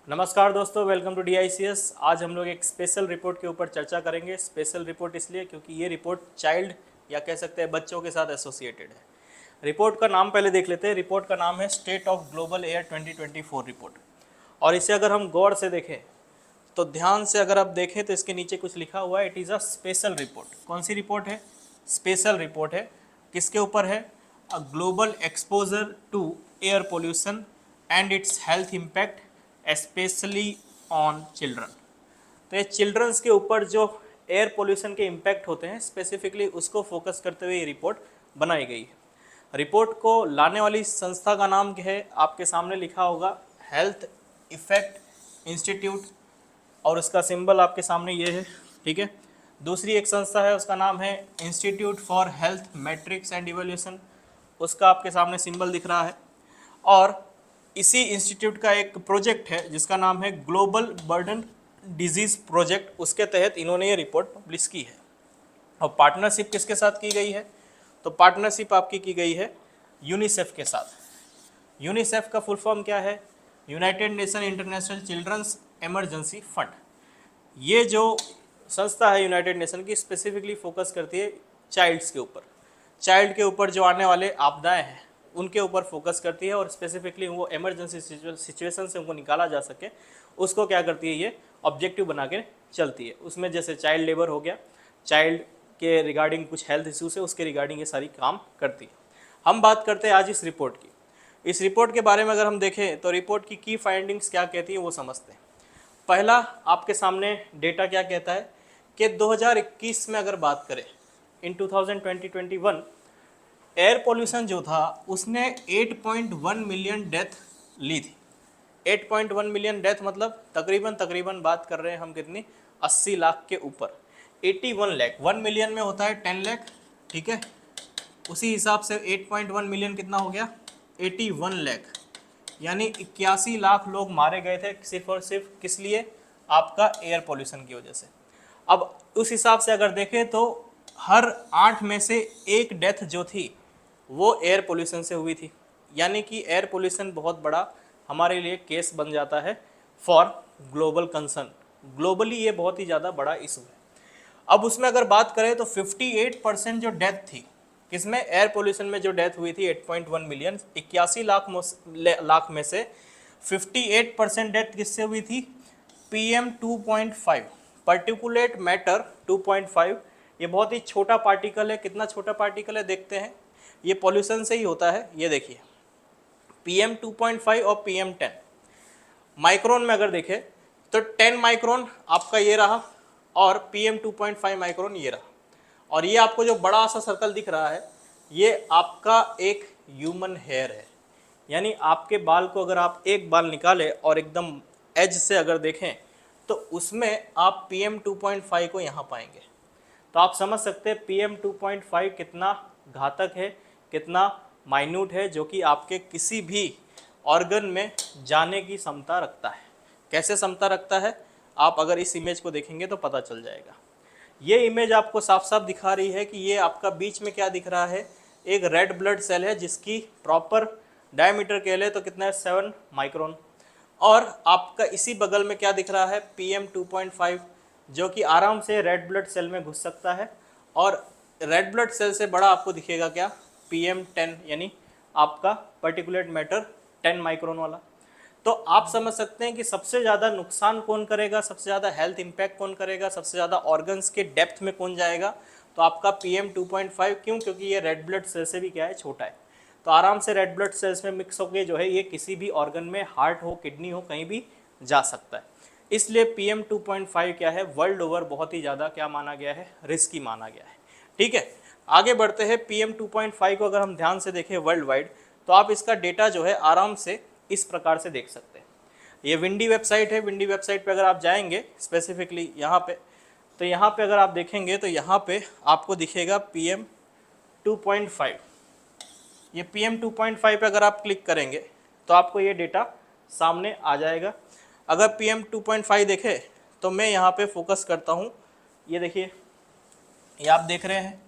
नमस्कार दोस्तों, welcome to DICS। आज हम लोग एक स्पेशल रिपोर्ट के ऊपर चर्चा करेंगे। स्पेशल रिपोर्ट इसलिए क्योंकि ये रिपोर्ट चाइल्ड या कह सकते हैं बच्चों के साथ एसोसिएटेड है। रिपोर्ट का नाम पहले देख लेते हैं। रिपोर्ट का नाम है state of global air 2024 report. और इसे अगर हम गौर से देखें तो ध्यान से अगर आप देखें तो इसके नीचे कुछ लिखा हुआ है, it is a special report. कौन सी रिपोर्ट है? स्पेशल रिपोर्ट है। किसके ऊपर है? A global exposure to air pollution and its health impact specially on children. तो ये चिल्ड्रंस के ऊपर जो एयर पोल्यूशन के इम्पैक्ट होते हैं स्पेसिफिकली उसको फोकस करते हुए ये रिपोर्ट बनाई गई है। रिपोर्ट को लाने वाली संस्था का नाम क्या है? आपके सामने लिखा होगा हेल्थ इफेक्ट इंस्टीट्यूट, और उसका सिंबल आपके सामने ये है। ठीक है। दूसरी एक संस्था है, उसका नाम है institute for health matrix and evaluation, उसका आपके सामने सिंबल दिख रहा है। और इसी इंस्टीट्यूट का एक प्रोजेक्ट है जिसका नाम है ग्लोबल बर्डन डिजीज़ प्रोजेक्ट, उसके तहत इन्होंने ये रिपोर्ट पब्लिश की है। और पार्टनरशिप किसके साथ की गई है? तो पार्टनरशिप आपकी की गई है यूनिसेफ के साथ। यूनिसेफ का फुल फॉर्म क्या है? United Nation International Children's Emergency Fund. ये जो संस्था है यूनाइटेड नेशन की, स्पेसिफिकली फोकस करती है चाइल्ड्स के ऊपर। चाइल्ड के ऊपर जो आने वाले आपदाएं हैं उनके ऊपर फोकस करती है, और स्पेसिफिकली वो इमरजेंसी सिचुएशन से उनको निकाला जा सके उसको क्या करती है, ये ऑब्जेक्टिव बना के चलती है। उसमें जैसे चाइल्ड लेबर हो गया, चाइल्ड के रिगार्डिंग कुछ हेल्थ इश्यूज है उसके रिगार्डिंग ये सारी काम करती है। हम बात करते हैं आज इस रिपोर्ट की। इस रिपोर्ट के बारे में अगर हम देखें तो रिपोर्ट की फाइंडिंग्स क्या कहती हैं वो समझते हैं। पहला आपके सामने डेटा क्या कहता है कि 2021 में अगर बात करें, इन 2021 एयर पोल्यूशन जो था उसने 8.1 मिलियन डेथ ली थी। 8.1 मिलियन डेथ मतलब तकरीबन बात कर रहे हैं हम कितनी, 80 लाख के ऊपर। 81 लाख, 1 मिलियन में होता है 10 लाख। ठीक है, उसी हिसाब से 8.1 मिलियन कितना हो गया? 81 लाख, यानी 81 लाख लोग मारे गए थे सिर्फ और सिर्फ किस लिए? आपका एयर पोल्यूशन की वजह से। अब उस हिसाब से अगर देखें तो हर 8 में से एक डेथ जो थी वो एयर पोल्यूशन से हुई थी। यानी कि एयर पोल्यूशन बहुत बड़ा हमारे लिए केस बन जाता है फॉर ग्लोबल कंसर्न। ग्लोबली ये बहुत ही ज़्यादा बड़ा इशू है। अब उसमें अगर बात करें तो 58% जो डेथ थी किसमें? एयर पोल्यूशन में जो डेथ हुई थी 8.1 मिलियन, 81 लाख में से 58% डेथ किससे हुई थी? PM 2.5, particulate matter 2.5। ये बहुत ही छोटा पार्टिकल है। कितना छोटा पार्टिकल है देखते हैं। ये पॉल्यूशन से ही होता है। ये देखिए PM 2.5 और PM 10 माइक्रोन में अगर देखें तो 10 माइक्रोन आपका ये रहा, और PM 2.5 माइक्रोन ये रहा। और ये आपको जो बड़ा सा सर्कल दिख रहा है ये आपका एक ह्यूमन हेयर है। यानी आपके बाल को अगर आप एक बाल निकालें और एकदम एज से अगर देखें तो उसमें आप PM 2.5 को यहाँ पाएंगे। तो आप समझ सकते हैं PM 2.5 कितना घातक है, कितना माइन्यूट है, जो कि आपके किसी भी ऑर्गन में जाने की क्षमता रखता है। कैसे क्षमता रखता है? आप अगर इस इमेज को देखेंगे तो पता चल जाएगा। ये इमेज आपको साफ साफ दिखा रही है कि ये आपका बीच में क्या दिख रहा है? एक रेड ब्लड सेल है जिसकी प्रॉपर डायमीटर कह ले तो कितना है? 7 माइक्रोन। और आपका इसी बगल में क्या दिख रहा है? PM 2.5, जो कि आराम से रेड ब्लड सेल में घुस सकता है। और रेड ब्लड सेल से बड़ा आपको दिखेगा क्या? PM 10, यानी आपका पर्टिकुलेट मैटर 10 माइक्रोन वाला। तो आप समझ सकते हैं कि सबसे ज़्यादा नुकसान कौन करेगा, सबसे ज़्यादा हेल्थ इम्पैक्ट कौन करेगा, सबसे ज़्यादा ऑर्गन्स के डेप्थ में कौन जाएगा? तो आपका PM 2.5। क्यों? क्योंकि ये रेड ब्लड सेल से भी क्या है? छोटा है। तो आराम से रेड ब्लड सेल्स में मिक्स होकर जो है ये किसी भी ऑर्गन में, हार्ट हो, किडनी हो, कहीं भी जा सकता है। इसलिए PM 2.5 क्या है? वर्ल्ड ओवर बहुत ही ज़्यादा क्या माना गया है? रिस्की माना गया है। ठीक है, आगे बढ़ते हैं। PM 2.5 को अगर हम ध्यान से देखें वर्ल्ड वाइड तो आप इसका डेटा जो है आराम से इस प्रकार से देख सकते हैं। ये विंडी वेबसाइट है। विंडी वेबसाइट पे अगर आप जाएंगे स्पेसिफिकली यहाँ पे, तो यहाँ पे अगर आप देखेंगे तो यहाँ पे आपको दिखेगा PM 2.5। ये PM 2.5 पे अगर आप क्लिक करेंगे तो आपको ये डेटा सामने आ जाएगा। अगर PM 2.5 देखें तो मैं यहाँ पे फोकस करता हूँ। ये देखिए, ये आप देख रहे हैं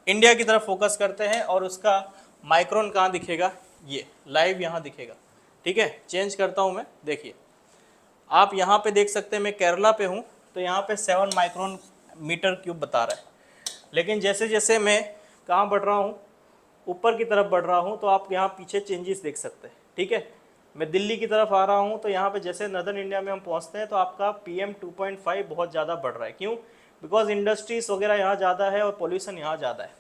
इंडिया की तरफ फोकस करते हैं और उसका माइक्रोन कहाँ दिखेगा? ये लाइव यहाँ दिखेगा। ठीक है, चेंज करता हूँ मैं। देखिए आप यहाँ पे देख सकते हैं मैं केरला पे हूँ तो यहाँ पे 7 माइक्रोन मीटर क्यूब बता रहा है, लेकिन जैसे जैसे मैं कहाँ बढ़ रहा हूँ, ऊपर की तरफ बढ़ रहा हूँ, तो आप यहाँ पीछे चेंजेस देख सकते हैं। ठीक है, मैं दिल्ली की तरफ आ रहा हूँ तो यहाँ पे जैसे नदर्न इंडिया में हम पहुँचते हैं तो आपका PM 2.5 बहुत ज़्यादा बढ़ रहा है। क्यों? बिकॉज इंडस्ट्रीज वगैरह यहाँ ज़्यादा है और पोल्यूशन यहाँ ज़्यादा है।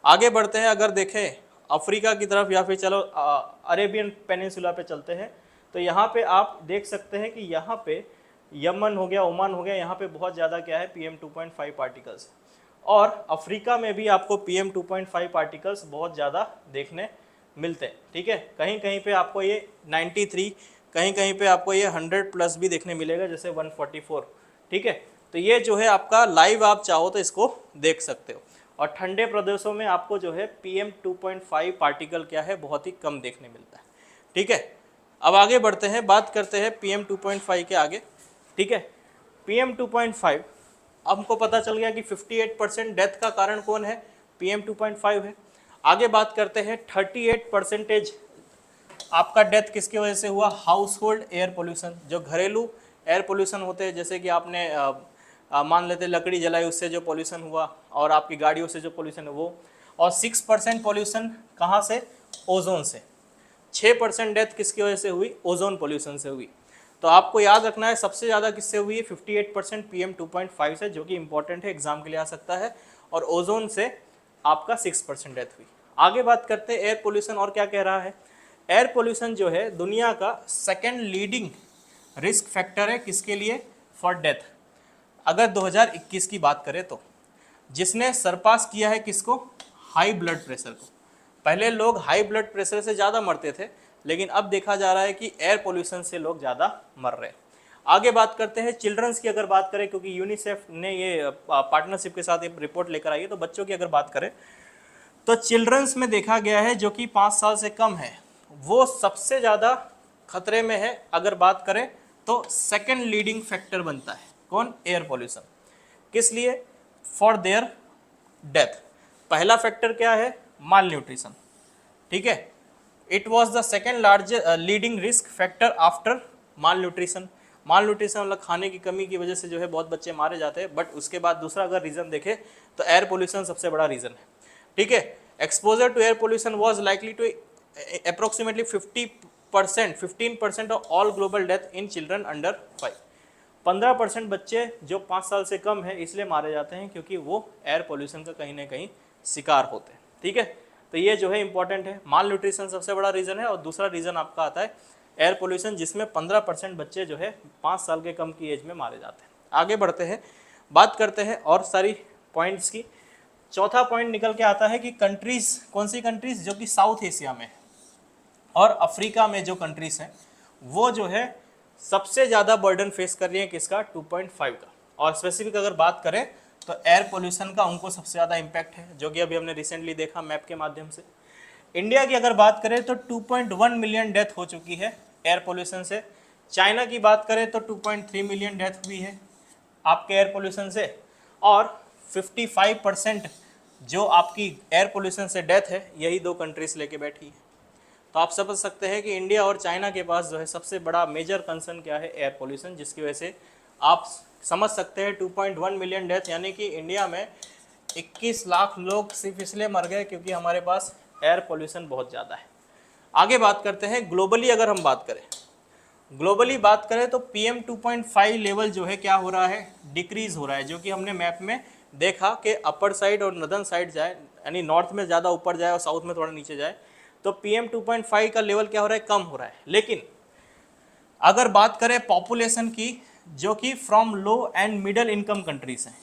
आगे बढ़ते हैं, अगर देखें अफ्रीका की तरफ या फिर चलो अरेबियन पेनिनसुला पे चलते हैं तो यहाँ पे आप देख सकते हैं कि यहाँ पे यमन हो गया, ओमान हो गया, यहाँ पे बहुत ज़्यादा क्या है PM 2.5 पार्टिकल्स। और अफ्रीका में भी आपको PM 2.5 पार्टिकल्स बहुत ज़्यादा देखने मिलते हैं। ठीक है, कहीं कहीं पे आपको ये 93, कहीं कहीं पे आपको ये 100 प्लस भी देखने मिलेगा, जैसे 144। ठीक है, तो ये जो है आपका लाइव आप चाहो तो इसको देख सकते हो। और ठंडे प्रदेशों में आपको जो है PM 2.5 पार्टिकल क्या है बहुत ही कम देखने मिलता है। ठीक है, अब आगे बढ़ते हैं, बात करते हैं PM 2.5 के आगे। ठीक है, PM 2.5 हमको पता चल गया कि 58% डेथ का कारण कौन है, PM 2.5 है। आगे बात करते हैं 38% आपका डेथ किसकी वजह से हुआ, हाउस होल्ड एयर पोल्यूशन, जो घरेलू एयर पोल्यूशन होते हैं, जैसे कि आपने मान लेते लकड़ी जलाई उससे जो पोल्यूशन हुआ, और आपकी गाड़ियों से जो पोल्यूशन है वो। और 6% पोल्यूशन कहाँ से, ओजोन से। 6% डेथ किसकी वजह से हुई, ओजोन पोल्यूशन से हुई। तो आपको याद रखना है सबसे ज़्यादा किससे हुई है, 58% PM 2.5 से, जो कि इंपॉर्टेंट है, एग्जाम के लिए आ सकता है। और ओजोन से आपका 6% डेथ हुई। आगे बात करते हैं एयर पोल्यूशन और क्या कह रहा है। एयर पोल्यूशन जो है दुनिया का सेकेंड लीडिंग रिस्क फैक्टर है किसके लिए, फॉर डेथ। अगर 2021 की बात करें तो जिसने सरपास किया है किसको, हाई ब्लड प्रेशर को। पहले लोग हाई ब्लड प्रेशर से ज़्यादा मरते थे, लेकिन अब देखा जा रहा है कि एयर पोल्यूशन से लोग ज़्यादा मर रहे हैं। आगे बात करते हैं चिल्ड्रंस की, अगर बात करें, क्योंकि यूनिसेफ ने ये पार्टनरशिप के साथ एक रिपोर्ट लेकर आई है, तो बच्चों की अगर बात करें तो चिल्ड्रंस में देखा गया है जो कि 5 साल से कम है वो सबसे ज़्यादा खतरे में है। अगर बात करें तो सेकेंड लीडिंग फैक्टर बनता है कौन, एयर पोल्यूशन। किस लिए, फॉर देयर डेथ। पहला फैक्टर क्या है, माल न्यूट्रिशन। ठीक है, it was the second largest leading risk factor after mall nutrition. Mall nutrition मतलब खाने की कमी की वजह से जो है बहुत बच्चे मारे जाते हैं, बट उसके बाद दूसरा अगर रीज़न देखें तो एयर पोल्यूशन सबसे बड़ा रीज़न है। ठीक है, exposure to air pollution was likely to approximately 15% of all global death in children under 5। 15% बच्चे जो 5 साल से कम है इसलिए मारे जाते हैं क्योंकि वो एयर पोल्यूशन का कहीं ना कहीं शिकार होते हैं। ठीक है, तो ये जो है इंपॉर्टेंट है। माल न्यूट्रिशन सबसे बड़ा रीज़न है, और दूसरा रीज़न आपका आता है एयर पोल्यूशन, जिसमें 15% बच्चे जो है 5 साल के कम की एज में मारे जाते हैं। आगे बढ़ते हैं, बात करते हैं और सारी पॉइंट्स की। चौथा पॉइंट निकल के आता है कि कंट्रीज़, कौन सी कंट्रीज़, जो कि साउथ एशिया में और अफ्रीका में जो कंट्रीज़ हैं वो जो है सबसे ज़्यादा बर्डन फेस कर रही है किसका, 2.5 का। और स्पेसिफिक अगर बात करें तो एयर पोल्यूशन का उनको सबसे ज़्यादा इम्पैक्ट है, जो कि अभी हमने रिसेंटली देखा मैप के माध्यम से। इंडिया की अगर बात करें तो 2.1 मिलियन डेथ हो चुकी है एयर पोल्यूशन से। चाइना की बात करें तो 2.3 मिलियन डेथ हुई है आपके एयर पोल्यूशन से। और 55% जो आपकी एयर पोल्यूशन से डेथ है यही दो कंट्रीज लेके बैठी है। तो आप समझ सकते हैं कि इंडिया और चाइना के पास जो है सबसे बड़ा मेजर कंसर्न क्या है, एयर पोल्यूशन, जिसकी वजह से आप समझ सकते हैं 2.1 मिलियन डेथ, यानी कि इंडिया में 21 लाख लोग सिर्फ इसलिए मर गए क्योंकि हमारे पास एयर पोल्यूशन बहुत ज़्यादा है। आगे बात करते हैं ग्लोबली, अगर हम बात करें ग्लोबली बात करें तो PM 2.5 लेवल जो है क्या हो रहा है, डिक्रीज हो रहा है, जो कि हमने मैप में देखा कि अपर साइड और नदर्न साइड जाए, यानी नॉर्थ में ज़्यादा ऊपर जाए और साउथ में थोड़ा नीचे जाए, तो PM 2.5 का लेवल क्या हो रहा है, कम हो रहा है। लेकिन अगर बात करें पॉपुलेशन की, जो कि from low and middle income countries हैं,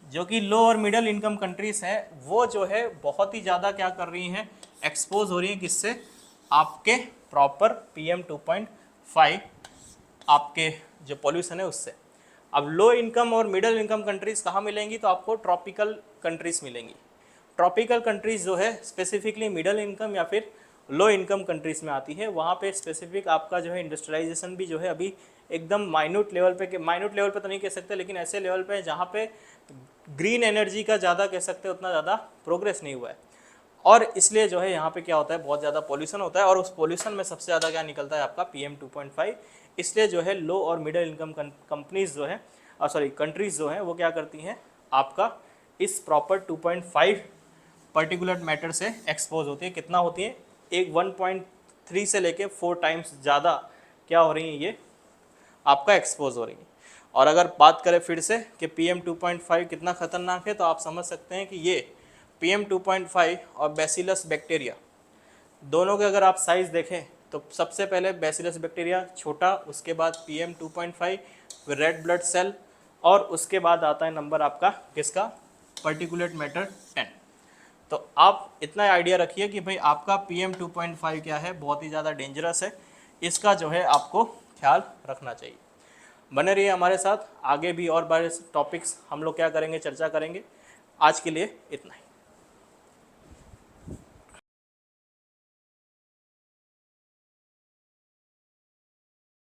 जो कि लो और मिडल इनकम कंट्रीज हैं, वो जो है बहुत ही ज़्यादा क्या कर रही हैं, एक्सपोज हो रही हैं किससे, आपके प्रॉपर PM 2.5 आपके जो पॉल्यूशन है उससे। अब लो इनकम और मिडिल इनकम कंट्रीज़ कहाँ मिलेंगी, तो आपको ट्रॉपिकल कंट्रीज़ मिलेंगी। ट्रॉपिकल कंट्रीज़ जो है स्पेसिफिकली मिडिल इनकम या फिर लो इनकम कंट्रीज़ में आती है। वहाँ पे स्पेसिफिक आपका जो है इंडस्ट्रियलाइजेशन भी जो है अभी एकदम माइन्यूट लेवल पे, माइन्यूट लेवल पे तो नहीं कह सकते, लेकिन ऐसे लेवल पे जहाँ पे ग्रीन एनर्जी का ज़्यादा कह सकते हैं उतना ज़्यादा प्रोग्रेस नहीं हुआ है। और इसलिए जो है यहाँ पे क्या होता है, बहुत ज़्यादा पॉल्यूशन होता है, और उस पॉल्यूशन में सबसे ज़्यादा क्या निकलता है आपका PM 2.5। इसलिए जो है लो और मिडिल इनकम कंपनीज जो है कंट्रीज़ जो हैं वो क्या करती हैं, आपका इस प्रॉपर 2.5 पर्टिकुलर मैटर से एक्सपोज होती है। कितना होती है, एक 1.3 से लेके 4 टाइम्स ज़्यादा क्या हो रही है, ये आपका एक्सपोज हो रही है। और अगर बात करें फिर से कि PM 2.5 कितना खतरनाक है, तो आप समझ सकते हैं कि ये PM 2.5 और बैसिलस बैक्टीरिया दोनों के अगर आप साइज़ देखें तो सबसे पहले बैसिलस बैक्टीरिया छोटा, उसके बाद PM 2.5 रेड ब्लड सेल, और उसके बाद आता है नंबर आपका किसका, पर्टिकुलेट मैटर 10। तो आप इतना आइडिया रखिए कि भाई आपका PM 2.5 क्या है, बहुत ही ज़्यादा डेंजरस है, इसका जो है आपको ख्याल रखना चाहिए। बने रहिए हमारे साथ, आगे भी और बारे टॉपिक्स हम लोग क्या करेंगे, चर्चा करेंगे। आज के लिए इतना ही।